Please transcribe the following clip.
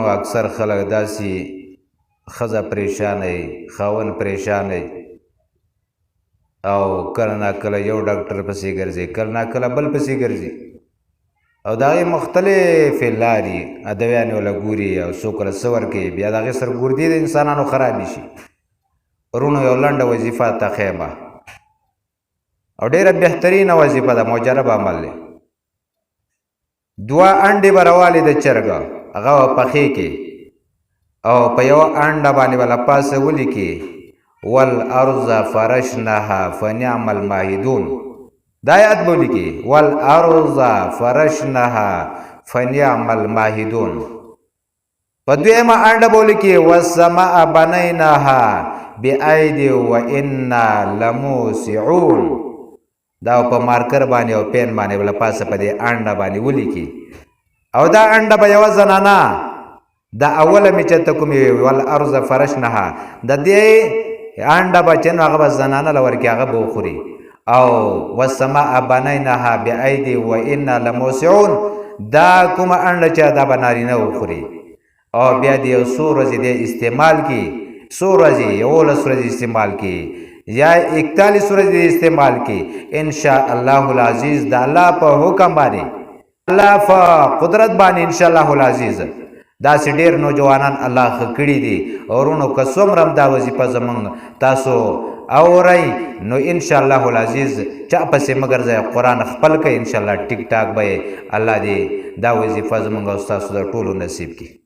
نو اکثر خلک داسې ښځه پریشانه وي خاوند پریشانه وي او کله ناکله یو ډاکټر پسې ګرځي کله ناکله بل پسې ګرځي او د هغې مختلفې لارې ادویانې وله ګوري او څوک له څه ورکوي بیا د هغې سرګردي د انسانانو خرابې شي ورونو یو لنډه وظیفه ته خیمه او ډېره بهترینه وظیفه ده مجرب عمل دی 2 انډې به راوالې د چرګه هغه به پخې کې او په یوه انډه باندې به له پاسه ولیکي والارض فرشنها فنعم الماهدون دا آیات به ولیکي والارض فرشنها فنعم الماهدون په دویمه انډه به ولیکي والسماء بنیناها بأید وإنا لموسعون دا په مارکر باندې او پین باندې بل پاسه په دې انډه باندې ولیکي او دا انډه به یو زنانه دا اوله می چې کومې والارض فرشنها د دې انډه به چې هغه به زنانه لور کې هغه به وخوري او والسماء بنیناها بأید وإنا لموسعون دا کومه انډه چې دا به نارینه وخوري او بیا دې یو څو ورځې دې استعمال کی څو ورځې 11 ورځې استعمال کی یا 41 ورځې استعمال کی ان شاء الله العزیز د الله په حکم باندې الله په قدرت باندې ان شاء الله العزیز دا سې ډېر نوجوانان الله ښه کړي دي ورونو که څومره هم دا وظیفه زمونږ تاسو اورئ نو ان شاء الله العزیز چا پسې مګر ځای قرآن خپل کوي ان شاء الله ټیک ټاک به الله دې دا وظیفه زمونږ او ستاسو د ټولو نصیب کړي